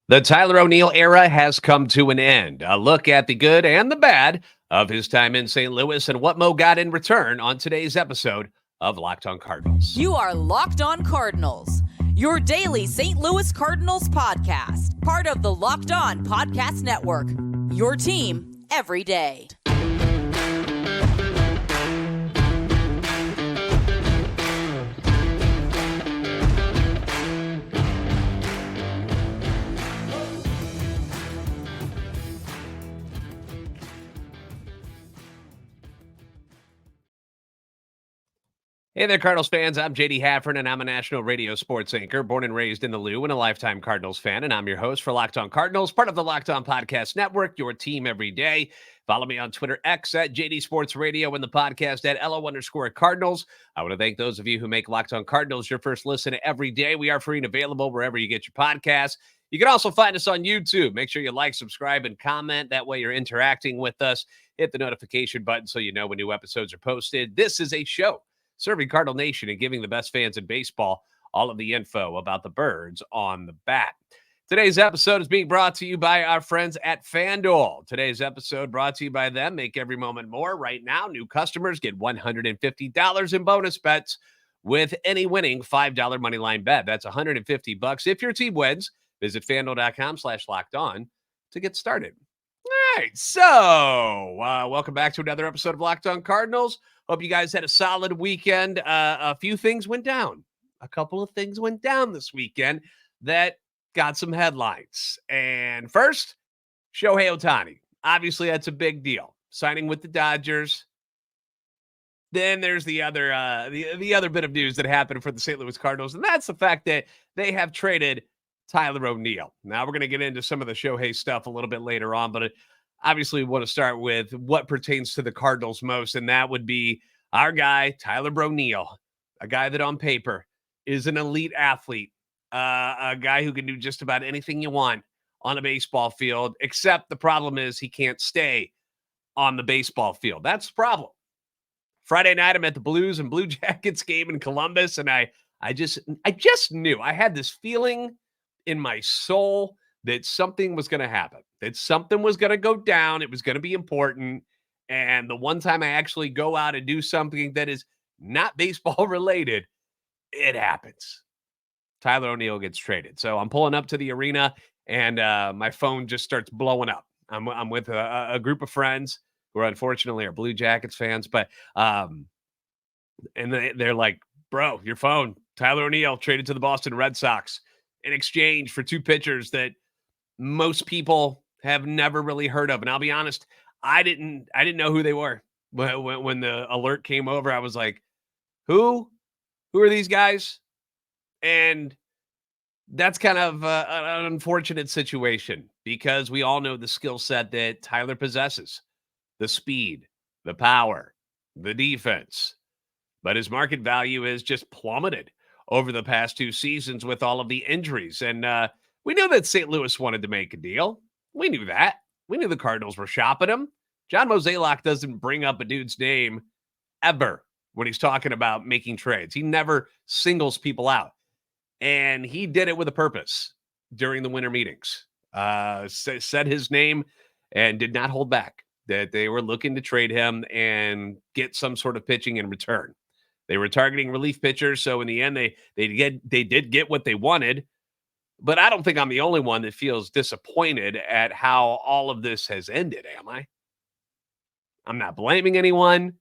The Tyler O'Neill era has come to an end. A look at the good and the bad of his time in St. Louis and what Mo got in return on today's episode of Locked On Cardinals. You are Locked On Cardinals, your daily St. Louis Cardinals podcast, part of the Locked On Podcast Network, your team every day. Hey there, Cardinals fans. I'm JD Haffern, and I'm a national radio sports anchor, born and raised in the Lou, and a lifetime Cardinals fan. And I'm your host for Locked On Cardinals, part of the Locked On Podcast Network, your team every day. Follow me on Twitter, X at JD Sports Radio, and the podcast at LO_Cardinals. I want to thank those of you who make Locked On Cardinals your first listen every day. We are free and available wherever you get your podcasts. You can also find us on YouTube. Make sure you like, subscribe, and comment. That way you're interacting with us. Hit the notification button so you know when new episodes are posted. This is a show serving Cardinal Nation and giving the best fans in baseball all of the info about the birds on the bat. Today's episode is being brought to you by our friends at FanDuel. Today's episode brought to you by them. Make every moment more. Right now, new customers get $150 in bonus bets with any winning $5 moneyline bet. That's $150 if your team wins. Visit FanDuel.com/lockedon to get started. All right, so welcome back to another episode of Locked On Cardinals. Hope you guys had a solid weekend. A few things went down. A couple of things went down this weekend that got some headlines. And first, Shohei Ohtani. Obviously, that's a big deal. Signing with the Dodgers. Then there's the other the other bit of news that happened for the St. Louis Cardinals, and that's the fact that they have traded Tyler O'Neill. Now, we're going to get into some of the Shohei stuff a little bit later on, but obviously we want to start with what pertains to the Cardinals most, and that would be our guy, Tyler O'Neill, a guy that on paper is an elite athlete, a guy who can do just about anything you want on a baseball field, except the problem is he can't stay on the baseball field. That's the problem. Friday night, I'm at the Blues and Blue Jackets game in Columbus, and I just knew. I had this feeling in my soul that something was going to happen, that something was going to go down. It was going to be important. And the one time I actually go out and do something that is not baseball related, it happens. Tyler O'Neill gets traded. So I'm pulling up to the arena and my phone just starts blowing up. I'm with a group of friends who are unfortunately are Blue Jackets fans, but and they're like, bro, your phone, Tyler O'Neill traded to the Boston Red Sox in exchange for two pitchers that most people have never really heard of. And I'll be honest, I didn't know who they were. When the alert came over, I was like, who are these guys? And that's kind of an unfortunate situation because we all know the skill set that Tyler possesses, the speed, the power, the defense, but his market value has just plummeted over the past two seasons with all of the injuries. And we knew that St. Louis wanted to make a deal. We knew that. We knew the Cardinals were shopping him. John Mozeliak doesn't bring up a dude's name ever when he's talking about making trades. He never singles people out. And he did it with a purpose during the winter meetings. Said his name and did not hold back, that they were looking to trade him and get some sort of pitching in return. They were targeting relief pitchers, so in the end, they did get what they wanted. But I don't think I'm the only one that feels disappointed at how all of this has ended, am I? I'm not blaming anyone.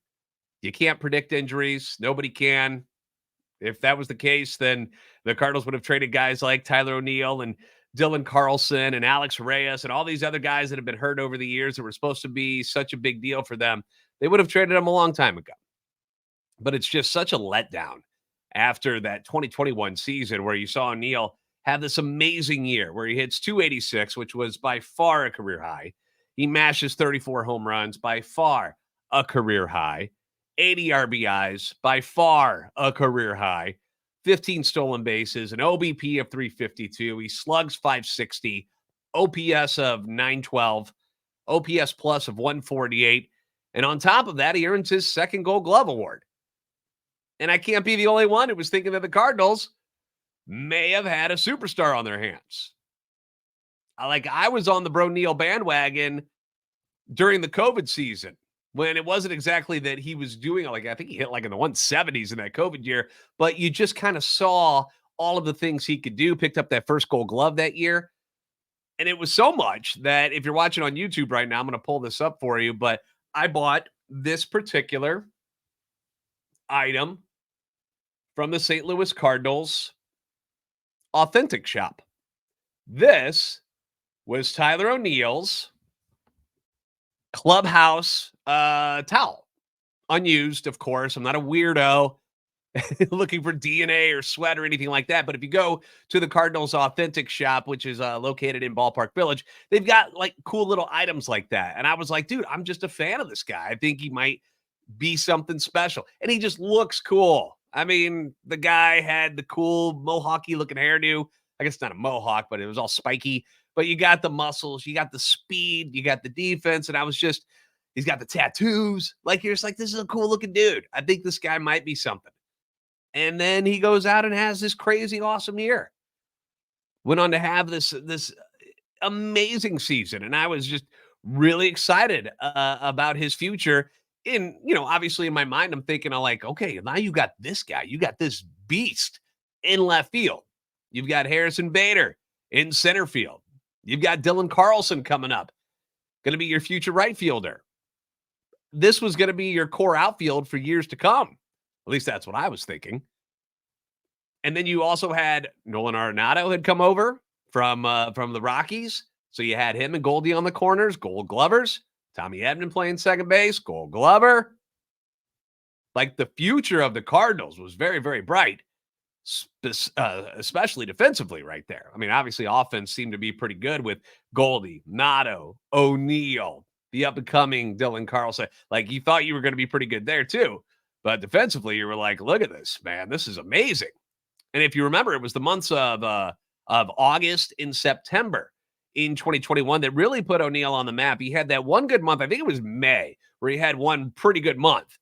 You can't predict injuries. Nobody can. If that was the case, then the Cardinals would have traded guys like Tyler O'Neill and Dylan Carlson and Alex Reyes and all these other guys that have been hurt over the years that were supposed to be such a big deal for them. They would have traded them a long time ago. But it's just such a letdown after that 2021 season where you saw O'Neill have this amazing year where he hits 286, which was by far a career high. He mashes 34 home runs, by far a career high. 80 RBIs, by far a career high. 15 stolen bases, an OBP of 352. He slugs 560, OPS of 912, OPS plus of 148. And on top of that, he earns his second Gold Glove award. And I can't be the only one who was thinking that the Cardinals may have had a superstar on their hands. I was on the Bro Neal bandwagon during the COVID season when it wasn't exactly that he was doing, I think he hit in the 170s in that COVID year, but you just kind of saw all of the things he could do, picked up that first Gold Glove that year. And it was so much that if you're watching on YouTube right now, I'm going to pull this up for you, but I bought this particular item from the St. Louis Cardinals Authentic Shop. This was Tyler O'Neill's clubhouse towel. Unused, of course. I'm not a weirdo looking for DNA or sweat or anything like that. But if you go to the Cardinals Authentic Shop, which is located in Ballpark Village, they've got cool little items like that. And I was like, dude, I'm just a fan of this guy. I think he might be something special. And he just looks cool. I mean, the guy had the cool mohawky looking hairdo. I guess not a mohawk, but it was all spiky. But you got the muscles, you got the speed, you got the defense. And he's got the tattoos. You're just this is a cool looking dude. I think this guy might be something. And then he goes out and has this crazy, awesome year. Went on to have this amazing season. And I was just really excited about his future. Obviously in my mind, I'm thinking okay, now you got this guy. You got this beast in left field. You've got Harrison Bader in center field. You've got Dylan Carlson coming up. Going to be your future right fielder. This was going to be your core outfield for years to come. At least that's what I was thinking. And then you also had Nolan Arenado had come over from the Rockies. So you had him and Goldie on the corners, Gold Glovers. Tommy Edman playing second base, Gold Glover. The future of the Cardinals was very, very bright, especially defensively right there. I mean, obviously offense seemed to be pretty good with Goldie, Nato, O'Neill, the up-and-coming Dylan Carlson. You thought you were going to be pretty good there too. But defensively, you were look at this, man. This is amazing. And if you remember, it was the months of August and September in 2021 that really put O'Neill on the map. He had that one good month. I think it was May, where he had one pretty good month.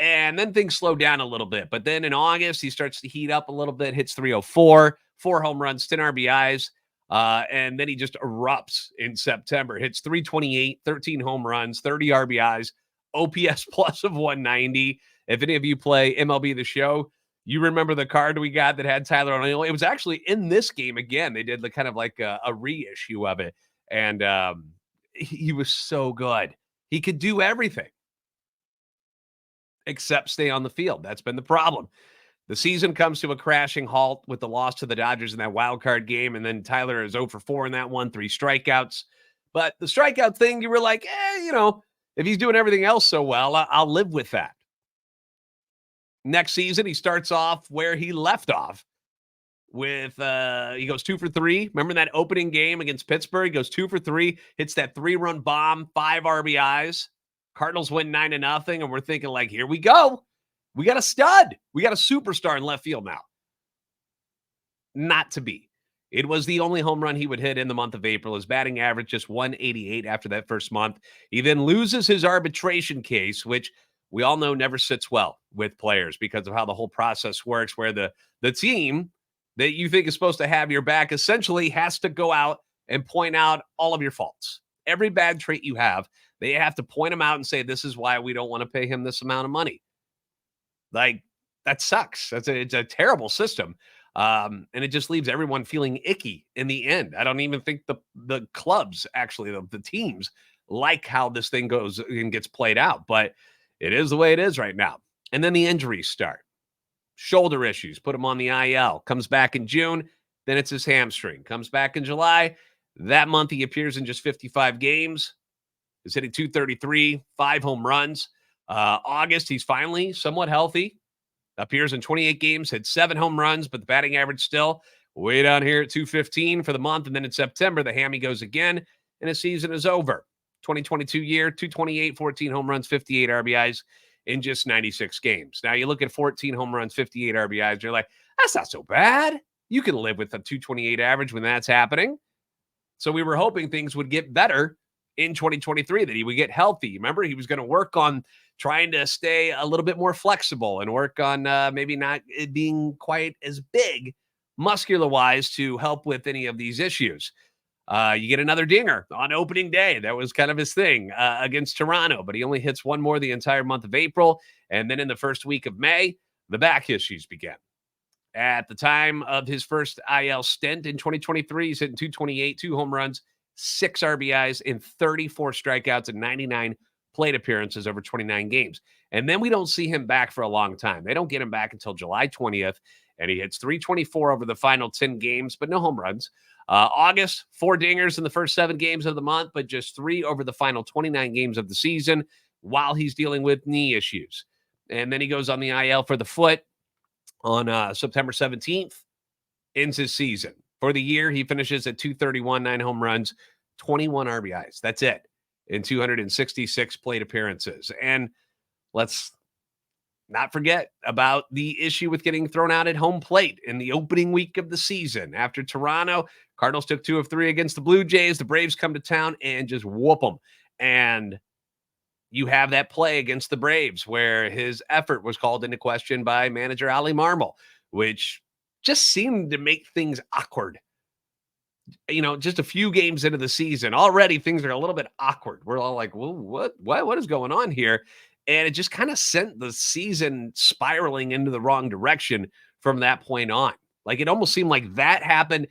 And then things slowed down a little bit. But then in August, he starts to heat up a little bit, hits 304, 4 home runs, 10 RBIs. And then he just erupts in September, hits 328, 13 home runs, 30 RBIs, OPS plus of 190. If any of you play MLB The Show, you remember the card we got that had Tyler O'Neill. It was actually in this game again. They did kind of a reissue of it. And he was so good. He could do everything except stay on the field. That's been the problem. The season comes to a crashing halt with the loss to the Dodgers in that wild card game. And then Tyler is 0 for 4 in that one, 3 strikeouts. But the strikeout thing, you were if he's doing everything else so well, I'll live with that. Next season, he starts off where he left off with, he goes 2 for 3. Remember that opening game against Pittsburgh? He goes 2 for 3, hits that 3-run bomb, 5 RBIs. Cardinals win 9-0, and we're thinking here we go. We got a stud. We got a superstar in left field now. Not to be. It was the only home run he would hit in the month of April. His batting average just 188 after that first month. He then loses his arbitration case, which we all know never sits well with players because of how the whole process works, where the team that you think is supposed to have your back essentially has to go out and point out all of your faults. Every bad trait you have, they have to point them out and say, this is why we don't want to pay him this amount of money. That sucks. It's a terrible system. And it just leaves everyone feeling icky in the end. I don't even think the clubs, actually, the teams, like how this thing goes and gets played out. But it is the way it is right now. And then the injuries start. Shoulder issues, put him on the IL. Comes back in June, then it's his hamstring. Comes back in July. That month he appears in just 55 games. He's hitting 233, 5 home runs. August, he's finally somewhat healthy. Appears in 28 games, hit 7 home runs, but the batting average still way down here at 215 for the month. And then in September, the hammy goes again, and his season is over. 2022 year, 228, 14 home runs, 58 RBIs in just 96 games. Now you look at 14 home runs, 58 RBIs, and you're like, that's not so bad. You can live with a 228 average when that's happening. So we were hoping things would get better in 2023, that he would get healthy. Remember, he was going to work on trying to stay a little bit more flexible and work on maybe not being quite as big muscular-wise to help with any of these issues. You get another dinger on opening day. That was kind of his thing against Toronto, but he only hits one more the entire month of April. And then in the first week of May, the back issues began. At the time of his first IL stint in 2023, he's hitting 228, 2 home runs, 6 RBIs, and 34 strikeouts and 99 plate appearances over 29 games. And then we don't see him back for a long time. They don't get him back until July 20th, and he hits 324 over the final 10 games, but no home runs. August, 4 dingers in the first 7 games of the month, but just 3 over the final 29 games of the season while he's dealing with knee issues. And then he goes on the IL for the foot on September 17th, ends his season. For the year, he finishes at 231, 9 home runs, 21 RBIs. That's it in 266 plate appearances. And let's not forget about the issue with getting thrown out at home plate in the opening week of the season. After Toronto, Cardinals took 2 of 3 against the Blue Jays. The Braves come to town and just whoop them. And you have that play against the Braves where his effort was called into question by manager Ali Marmol, which just seemed to make things awkward. You know, just a few games into the season, already things are a little bit awkward. We're all like, well, what is going on here? And it just kind of sent the season spiraling into the wrong direction from that point on. Like, it almost seemed like that happened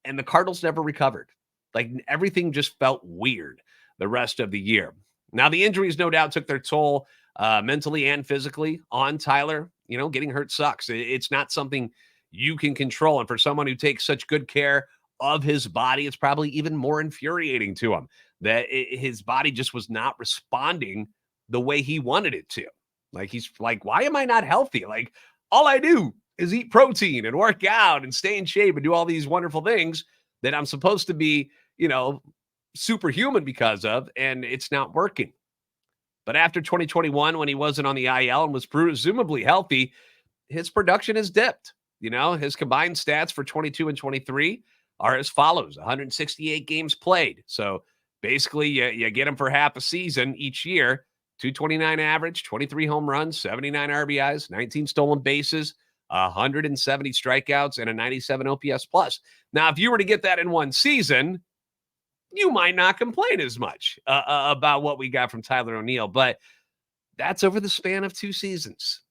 and the Cardinals never recovered. Like, everything just felt weird the rest of the year. Now, the injuries no doubt took their toll mentally and physically on Tyler. You know, getting hurt sucks. It's not something you can control. And for someone who takes such good care of his body, it's probably even more infuriating to him that his body just was not responding the way he wanted it to. Like, he's like, why am I not healthy? Like, all I do is eat protein and work out and stay in shape and do all these wonderful things that I'm supposed to be, you know, superhuman because of, and it's not working. But after 2021, when he wasn't on the IL and was presumably healthy, his production has dipped. You know, his combined stats for 22 and 23 are as follows: 168 games played. So basically, you get him for half a season each year. 229 average, 23 home runs, 79 RBIs, 19 stolen bases, 170 strikeouts, and a 97 OPS plus. Now, if you were to get that in one season, you might not complain as much about what we got from Tyler O'Neill, but that's over the span of 2 seasons.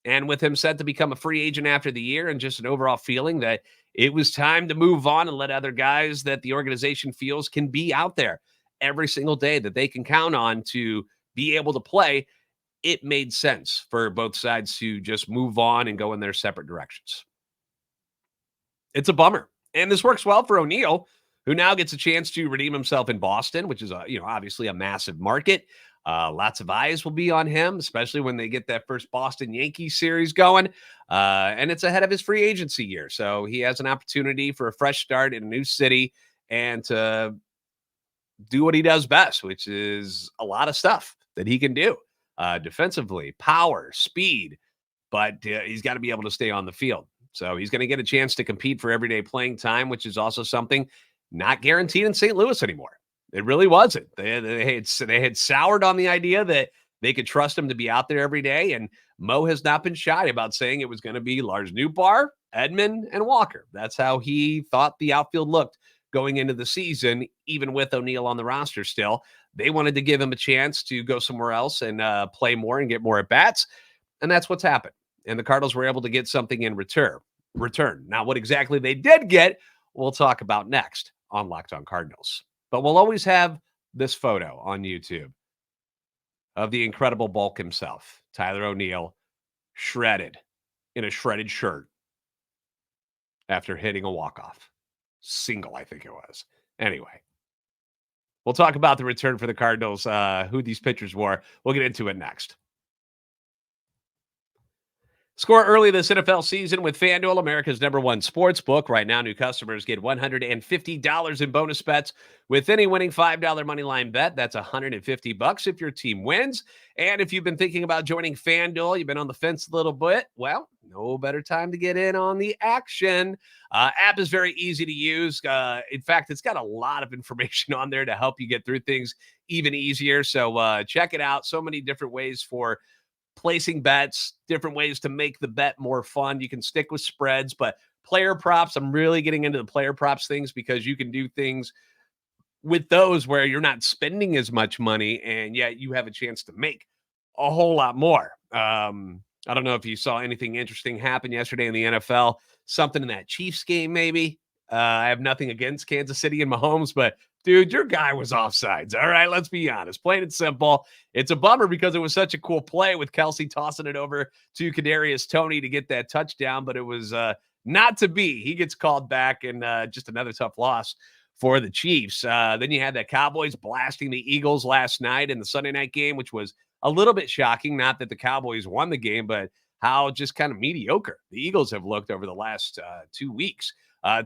And with him set to become a free agent after the year and just an overall feeling that it was time to move on and let other guys that the organization feels can be out there every single day that they can count on to be able to play, it made sense for both sides to just move on and go in their separate directions. It's a bummer. And this works well for O'Neill, who now gets a chance to redeem himself in Boston, which is, obviously a massive market. Lots of eyes will be on him, especially when they get that first Boston Yankees series going. And it's ahead of his free agency year. So he has an opportunity for a fresh start in a new city and to do what he does best, which is a lot of stuff that he can do defensively, power, speed, but he's got to be able to stay on the field. So he's going to get a chance to compete for everyday playing time, which is also something not guaranteed in St. Louis anymore. It really wasn't. They had soured on the idea that they could trust him to be out there every day. And Mo has not been shy about saying it was going to be Lars Nootbaar, Edman, and Walker. That's how he thought the outfield looked going into the season, even with O'Neill on the roster still. They wanted to give him a chance to go somewhere else and play more and get more at-bats. And that's what's happened. And the Cardinals were able to get something in return. Now, what exactly they did get, we'll talk about next on Locked On Cardinals. But we'll always have this photo on YouTube of the incredible Bulk himself, Tyler O'Neill, shredded in a shredded shirt after hitting a walk-off. Single, I think it was. Anyway, we'll talk about the return for the Cardinals, who these pitchers were. We'll get into it next. Score early this NFL season with FanDuel, America's #1 sportsbook. Right now, new customers get $150 in bonus bets with any winning $5 moneyline bet. That's $150 if your team wins. And if you've been thinking about joining FanDuel, you've been on the fence a little bit, well, no better time to get in on the action. App is very easy to use. In fact, it's got a lot of information on there to help you get through things even easier. So check it out. So many different ways for placing bets, different ways to make the bet more fun. You can stick with spreads, but Player props, I'm really getting into the player props things because you can do things with those where you're not spending as much money and yet you have a chance to make a whole lot more. I don't know if you saw anything interesting happen yesterday in the NFL, something in that Chiefs game, maybe. I have nothing against Kansas City and Mahomes, but dude, your guy was offsides. All right, let's be honest. Plain and simple. It's a bummer because it was such a cool play with Kelsey tossing it over to Kadarius Toney to get that touchdown, but it was not to be. He gets called back, and just another tough loss for the Chiefs. Then you had the Cowboys blasting the Eagles last night in the Sunday night game, which was a little bit shocking. Not that the Cowboys won the game, but how just kind of mediocre the Eagles have looked over the last 2 weeks.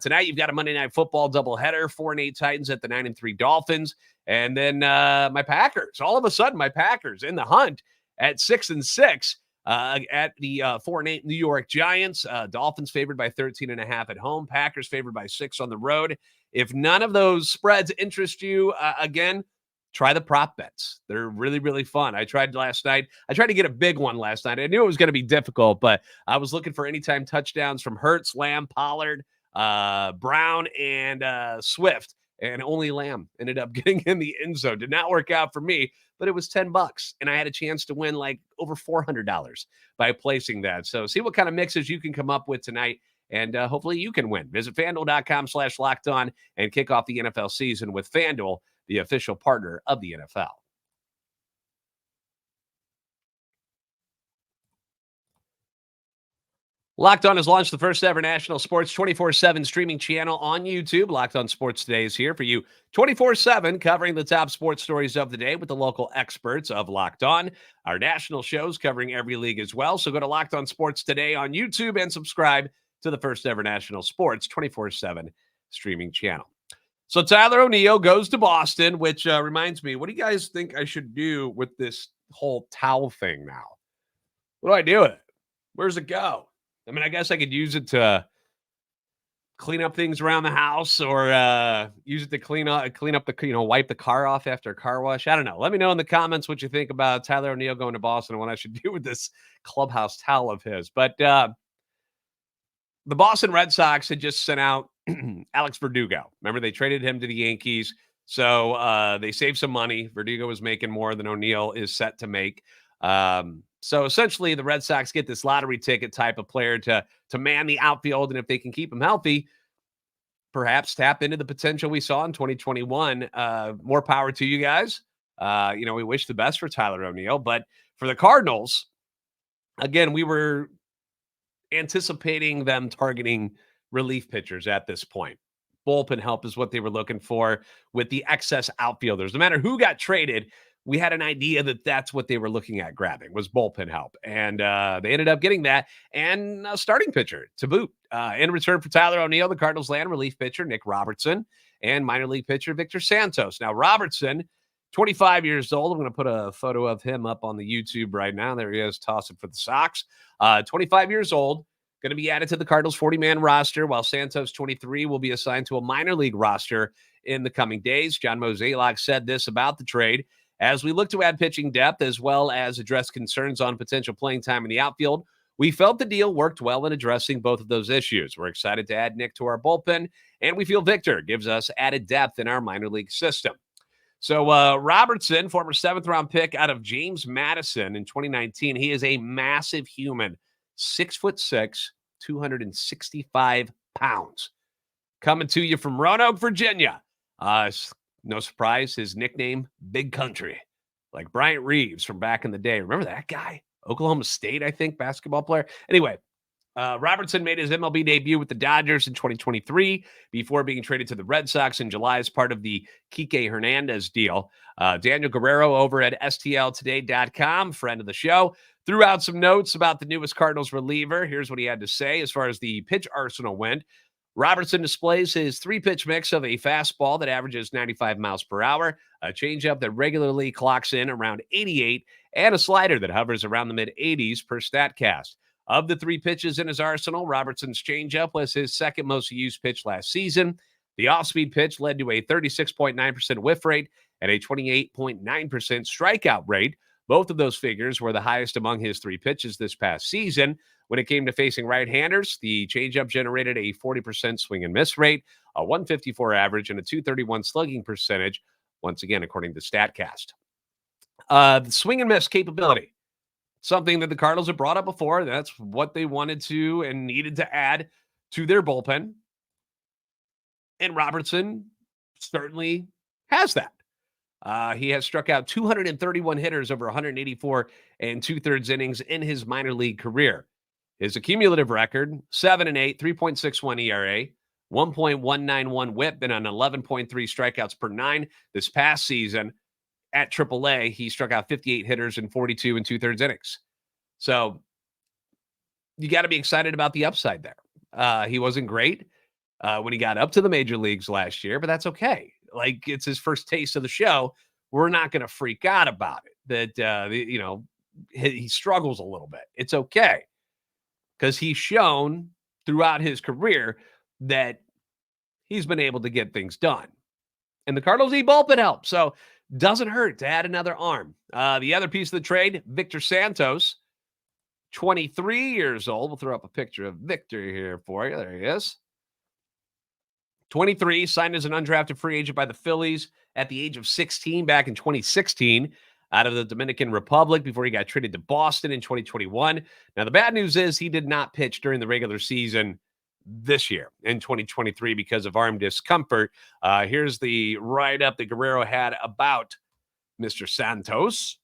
Tonight, you've got a Monday Night Football doubleheader, 4-8 Titans at the 9-3 Dolphins. And then my Packers, all of a sudden, my Packers in the hunt at 6-6 at the 4-8 New York Giants. Dolphins favored by 13.5 at home. Packers favored by 6 on the road. If none of those spreads interest you, again, try the prop bets. They're really, really fun. I tried last night. I tried to get a big one last night. I knew it was going to be difficult, but I was looking for anytime touchdowns from Hurts, Lamb, Pollard, Brown, and Swift, and only Lamb ended up getting in the end zone. Did not work out for me, but it was $10, and I had a chance to win like over $400 by placing that. So see what kind of mixes you can come up with tonight, and hopefully you can win. Visit FanDuel.com/lockedon and kick off the NFL season with FanDuel, the official partner of the NFL. Locked On has launched the first ever national sports 24/7 streaming channel on YouTube. Locked On Sports Today is here for you 24/7, covering the top sports stories of the day with the local experts of Locked On. Our national shows covering every league as well. So go to Locked On Sports Today on YouTube and subscribe to the first ever national sports 24/7 streaming channel. So Tyler O'Neill goes to Boston, which reminds me, what do you guys think I should do with this whole towel thing now? What do I do with it? Where's it go? I mean, I guess I could use it to clean up things around the house, or use it to clean up the, wipe the car off after a car wash. I don't know. Let me know in the comments what you think about Tyler O'Neill going to Boston and what I should do with this clubhouse towel of his. But the Boston Red Sox had just sent out Alex Verdugo. Remember, they traded him to the Yankees. So they saved some money. Verdugo was making more than O'Neill is set to make. So essentially, the Red Sox get this lottery ticket type of player to man the outfield, and if they can keep him healthy, perhaps tap into the potential we saw in 2021. More power to you guys. We wish the best for Tyler O'Neill, but for the Cardinals, again, we were anticipating them targeting relief pitchers at this point. Bullpen help is what they were looking for with the excess outfielders. No matter who got traded, we had an idea that that's what they were looking at grabbing, was bullpen help. And they ended up getting that, and a starting pitcher to boot. In return for Tyler O'Neill, the Cardinals land relief pitcher Nick Robertson and minor league pitcher Victor Santos. Now, Robertson, 25 years old. I'm going to put a photo of him up on the YouTube right now. There he is, tossing for the Sox. 25 years old, going to be added to the Cardinals 40-man roster, while Santos, 23, will be assigned to a minor league roster in the coming days. John Mozeliak said this about the trade: as we look to add pitching depth as well as address concerns on potential playing time in the outfield, we felt the deal worked well in addressing both of those issues. We're excited to add Nick to our bullpen, and we feel Victor gives us added depth in our minor league system. So Robertson, former 7th-round pick out of James Madison in 2019, he is a massive human, 6'6", 265 pounds. Coming to you from Roanoke, Virginia. No surprise, his nickname, Big Country, like Bryant Reeves from back in the day. Remember that guy? Oklahoma State, I think, basketball player. Anyway, Robertson made his MLB debut with the Dodgers in 2023 before being traded to the Red Sox in July as part of the Kike Hernandez deal. Daniel Guerrero over at STLtoday.com, friend of the show, threw out some notes about the newest Cardinals reliever. Here's what he had to say as far as the pitch arsenal went. Robertson displays his 3-pitch mix of a fastball that averages 95 miles per hour, a changeup that regularly clocks in around 88, and a slider that hovers around the mid-80s per StatCast. Of the 3 pitches in his arsenal, Robertson's changeup was his second most used pitch last season. The off-speed pitch led to a 36.9% whiff rate and a 28.9% strikeout rate. Both of those figures were the highest among his 3 pitches this past season. When it came to facing right-handers, the changeup generated a 40% swing and miss rate, a 154 average, and a 231 slugging percentage, once again, according to StatCast. The swing and miss capability, something that the Cardinals have brought up before. That's what they wanted to and needed to add to their bullpen. And Robertson certainly has that. He has struck out 231 hitters over 184 and 2/3 innings in his minor league career. His accumulative record, 7-8, 3.61 ERA, 1.191 whip, and an 11.3 strikeouts per 9 this past season. At AAA, he struck out 58 hitters in 42 and 2/3 innings. So you got to be excited about the upside there. He wasn't great when he got up to the major leagues last year, but that's okay. Like, it's his first taste of the show. We're not going to freak out about it. That, he struggles a little bit. It's okay. Because he's shown throughout his career that he's been able to get things done. And the Cardinals need bullpen help. So doesn't hurt to add another arm. The other piece of the trade, Victor Santos, 23 years old. We'll throw up a picture of Victor here for you. There he is. 23, signed as an undrafted free agent by the Phillies at the age of 16 back in 2016 out of the Dominican Republic before he got traded to Boston in 2021. Now, the bad news is he did not pitch during the regular season this year in 2023 because of arm discomfort. Here's the write-up that Guerrero had about Mr. Santos.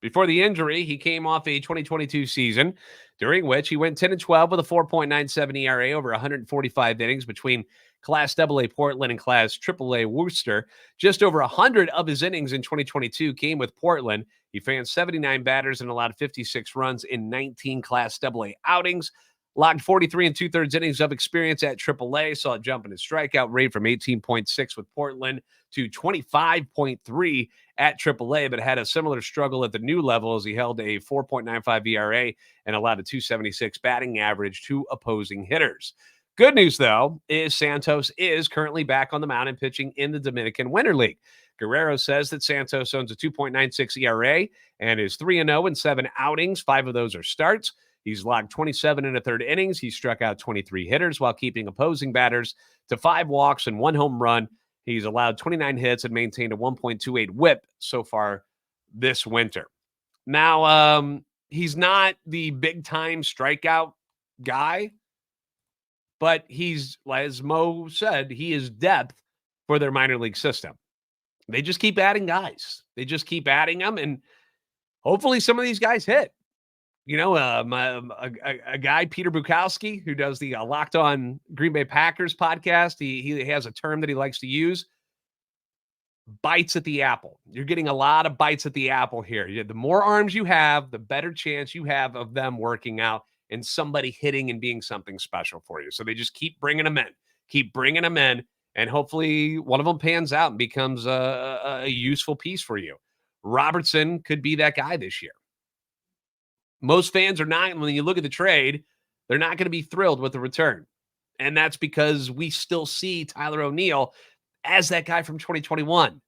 Before the injury, he came off a 2022 season during which he went 10-12 with a 4.97 ERA over 145 innings between Class AA Portland and Class AAA Worcester. Just over 100 of his innings in 2022 came with Portland. He faced 79 batters and allowed 56 runs in 19 Class AA outings. Logged 43 and 2/3 innings of experience at AAA. Saw a jump in his strikeout rate from 18.6 with Portland to 25.3 at AAA, but had a similar struggle at the new level as he held a 4.95 ERA and allowed a 276 batting average to opposing hitters. Good news, though, is Santos is currently back on the mound and pitching in the Dominican Winter League. Guerrero says that Santos owns a 2.96 ERA and is 3-0 in 7 outings. 5 of those are starts. He's logged 27 1/3 innings. He struck out 23 hitters while keeping opposing batters to 5 walks and 1 home run. He's allowed 29 hits and maintained a 1.28 whip so far this winter. Now, he's not the big-time strikeout guy, but he's, as Mo said, he is depth for their minor league system. They just keep adding guys. They just keep adding them, and hopefully some of these guys hit. You know, a guy, Peter Bukowski, who does the Locked On Green Bay Packers podcast, he has a term that he likes to use, bites at the apple. You're getting a lot of bites at the apple here. The more arms you have, the better chance you have of them working out and somebody hitting and being something special for you. So they just keep bringing them in, and hopefully one of them pans out and becomes a useful piece for you. Robertson could be that guy this year. Most fans are not, when you look at the trade, they're not going to be thrilled with the return. And that's because we still see Tyler O'Neill as that guy from 2021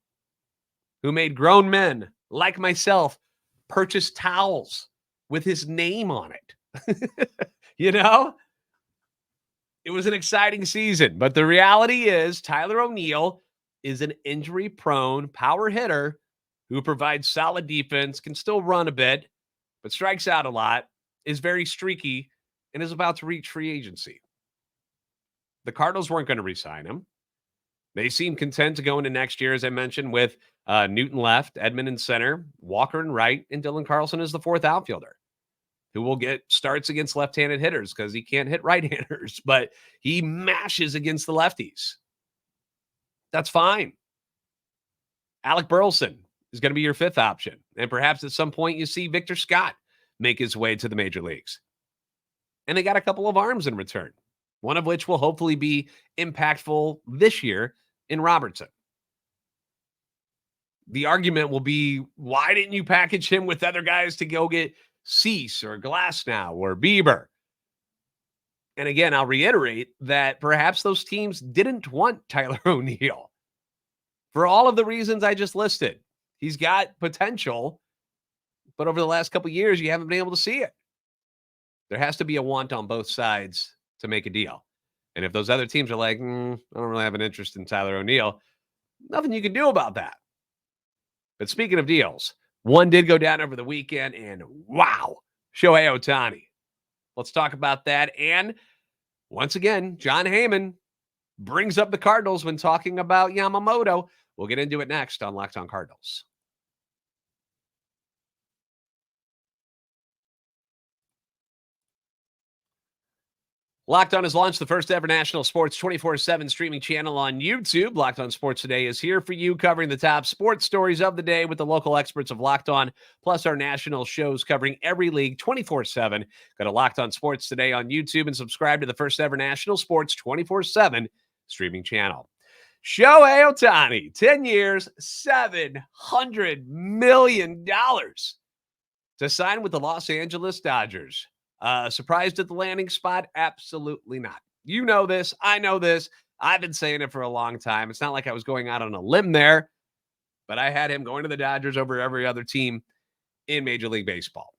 who made grown men like myself purchase towels with his name on it. You know, it was an exciting season, but the reality is Tyler O'Neill is an injury-prone power hitter who provides solid defense, can still run a bit, but strikes out a lot, is very streaky, and is about to reach free agency. The Cardinals weren't going to re-sign him. They seem content to go into next year, as I mentioned, with Newton left, Edman in center, Walker in right, and Dylan Carlson is the 4th outfielder, who will get starts against left-handed hitters because he can't hit right-handers, but he mashes against the lefties. That's fine. Alec Burleson is going to be your 5th option. And perhaps at some point you see Victor Scott make his way to the major leagues. And they got a couple of arms in return, one of which will hopefully be impactful this year in Robertson. The argument will be, why didn't you package him with other guys to go get Cease or Glasnow or Bieber? And again, I'll reiterate that perhaps those teams didn't want Tyler O'Neill for all of the reasons I just listed. He's got potential, But over the last couple of years, you haven't been able to see it. There has to be a want on both sides to make a deal. And if those other teams are like, I don't really have an interest in Tyler O'Neill, nothing you can do about that. But speaking of deals, one did go down over the weekend, and wow, Shohei Ohtani. Let's talk about that. And once again, Jon Heyman brings up the Cardinals when talking about Yamamoto. We'll get into it next on Locked On Cardinals. Locked On has launched the first ever national sports 24/7 streaming channel on YouTube. Locked On Sports Today is here for you, covering the top sports stories of the day with the local experts of Locked On, plus our national shows covering every league 24/7. Go to Locked On Sports Today on YouTube and subscribe to the first ever national sports 24/7 streaming channel. Shohei Ohtani, 10 years, $700 million to sign with the Los Angeles Dodgers. Surprised at the landing spot? Absolutely not. You know this. I know this. I've been saying it for a long time. It's not like I was going out on a limb there, but I had him going to the Dodgers over every other team in Major League Baseball.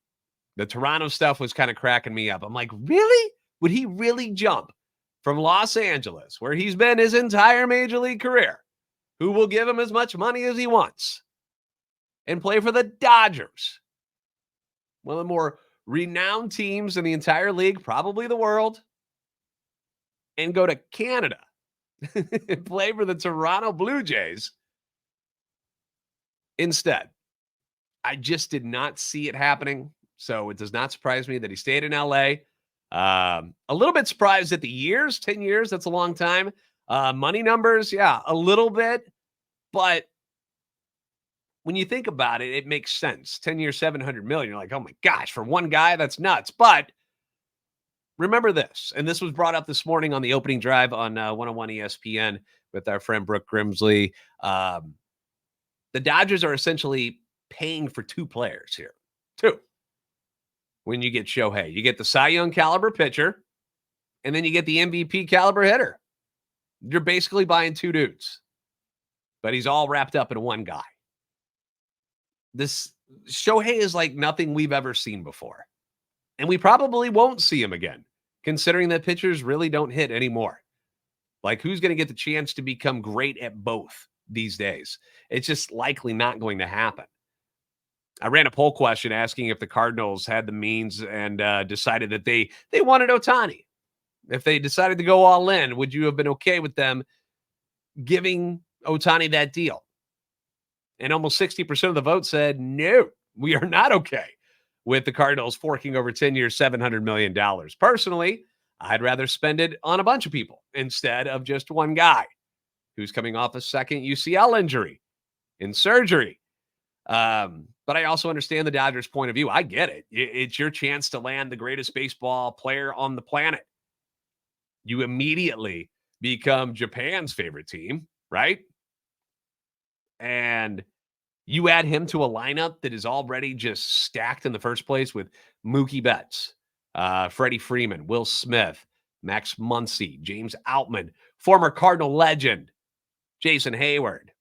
The Toronto stuff was kind of cracking me up. I'm like, really? Would he really jump from Los Angeles, where he's been his entire Major League career, who will give him as much money as he wants, and play for the Dodgers, one of the more renowned teams in the entire league, probably the world, and go to Canada and play for the Toronto Blue Jays instead? I just did not see it happening, so it does not surprise me that he stayed in LA. A little bit surprised at the years, 10 years, that's a long time. Money numbers, yeah, a little bit, but when you think about it, it makes sense. 10 years, $700 million. You're like, oh my gosh, for one guy, that's nuts. But remember this, and this was brought up this morning on the opening drive on 101 ESPN with our friend Brooke Grimsley. The Dodgers are essentially paying for two players here. Two. When you get Shohei, you get the Cy Young caliber pitcher, and then you get the MVP caliber hitter. You're basically buying two dudes, but he's all wrapped up in one guy. This Shohei is like nothing we've ever seen before. And we probably won't see him again, considering that pitchers really don't hit anymore. Like, who's going to get the chance to become great at both these days? It's just likely not going to happen. I ran a poll question asking if the Cardinals had the means and decided that they wanted Ohtani. If they decided to go all in, would you have been okay with them giving Ohtani that deal? And almost 60% of the vote said, no, we are not okay with the Cardinals forking over 10 years, $700 million. Personally, I'd rather spend it on a bunch of people instead of just one guy who's coming off a second UCL injury in surgery. But I also understand the Dodgers' point of view. I get it. It's your chance to land the greatest baseball player on the planet. You immediately become Japan's favorite team, right? And you add him to a lineup that is already just stacked in the first place with Mookie Betts, Freddie Freeman, Will Smith, Max Muncy, James Outman, former Cardinal legend, Jason Hayward.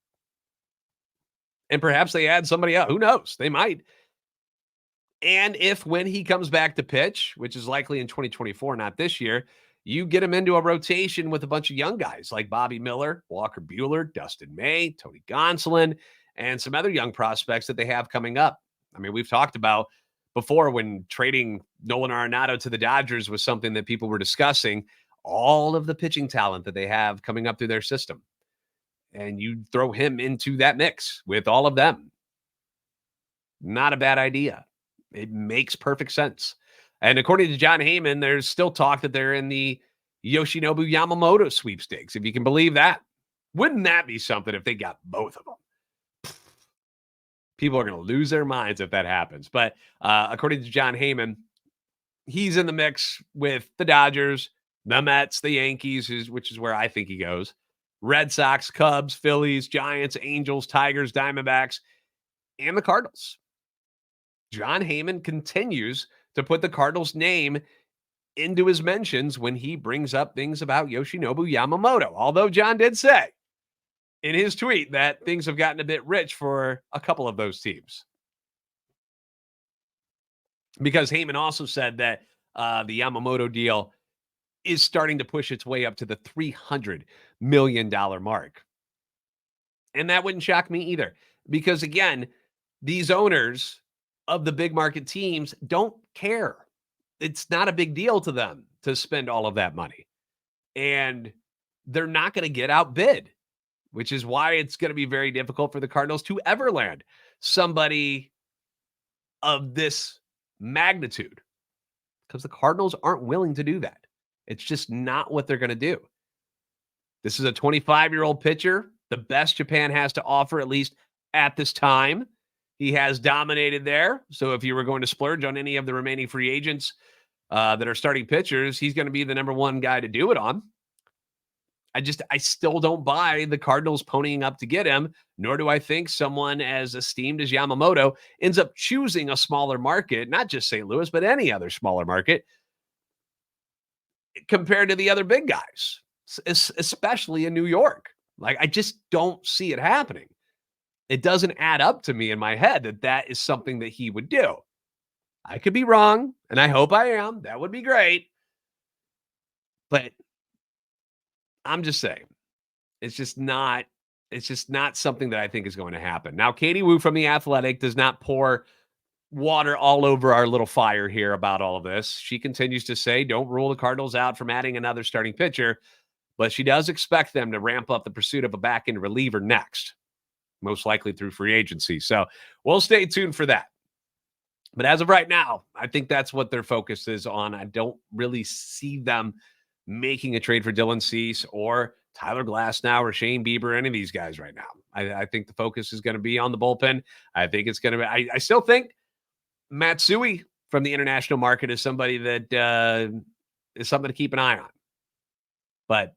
And perhaps they add somebody else. Who knows? They might. And if when he comes back to pitch, which is likely in 2024, not this year, you get him into a rotation with a bunch of young guys like Bobby Miller, Walker Buehler, Dustin May, Tony Gonsolin, and some other young prospects that they have coming up. I mean, we've talked about before when trading Nolan Arenado to the Dodgers was something that people were discussing, all of the pitching talent that they have coming up through their system. And you throw him into that mix with all of them. Not a bad idea. It makes perfect sense. And according to Jon Heyman, there's still talk that they're in the Yoshinobu Yamamoto sweepstakes, if you can believe that. Wouldn't that be something if they got both of them? People are going to lose their minds if that happens. But according to Jon Heyman, he's in the mix with the Dodgers, the Mets, the Yankees, which is where I think he goes, Red Sox, Cubs, Phillies, Giants, Angels, Tigers, Diamondbacks, and the Cardinals. Jon Heyman continues to put the Cardinals' name into his mentions when he brings up things about Yoshinobu Yamamoto. Although John did say in his tweet that things have gotten a bit rich for a couple of those teams. because Heyman also said that the Yamamoto deal is starting to push its way up to the $300 million mark. And that wouldn't shock me either, because again, these owners of the big market teams don't care. It's not a big deal to them to spend all of that money. And they're not going to get outbid, which is why it's going to be very difficult for the Cardinals to ever land somebody of this magnitude, because the Cardinals aren't willing to do that. It's just not what they're going to do. This is a 25-year-old pitcher, the best Japan has to offer, at least at this time. He has dominated there. So if you were going to splurge on any of the remaining free agents that are starting pitchers, he's going to be the number one guy to do it on. I still don't buy the Cardinals ponying up to get him, nor do I think someone as esteemed as Yamamoto ends up choosing a smaller market, not just St. Louis, but any other smaller market compared to the other big guys, especially in New York. Like, I just don't see it happening. It doesn't add up to me in my head that that is something that he would do. I could be wrong, and I hope I am. That would be great. But I'm just saying, it's just not something that I think is going to happen. Now, Katie Wu from The Athletic does not pour water all over our little fire here about all of this. She continues to say, don't rule the Cardinals out from adding another starting pitcher, but she does expect them to ramp up the pursuit of a back-end reliever next, most likely through free agency. So we'll stay tuned for that. But as of right now, I think that's what their focus is on. I don't really see them making a trade for Dylan Cease or Tyler Glasnow or Shane Bieber, any of these guys right now. I think the focus is going to be on the bullpen. I think it's going to be, I still think Matsui from the international market is somebody that is something to keep an eye on. But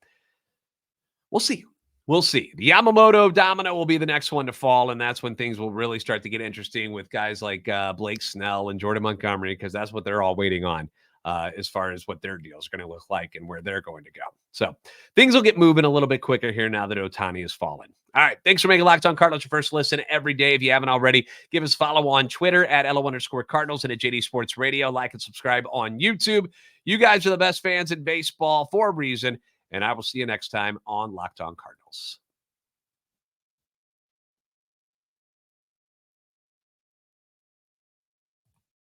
we'll see. We'll see. The Yamamoto domino will be the next one to fall, and that's when things will really start to get interesting with guys like Blake Snell and Jordan Montgomery, because that's what they're all waiting on as far as what their deal is going to look like and where they're going to go. So things will get moving a little bit quicker here now that Ohtani has fallen. All right. Thanks for making Locked On Cardinals your first listen every day. If you haven't already, give us a follow on Twitter at @LO_Cardinals and at JD Sports Radio. Like and subscribe on YouTube. You guys are the best fans in baseball for a reason. And I will see you next time on Locked On Cardinals.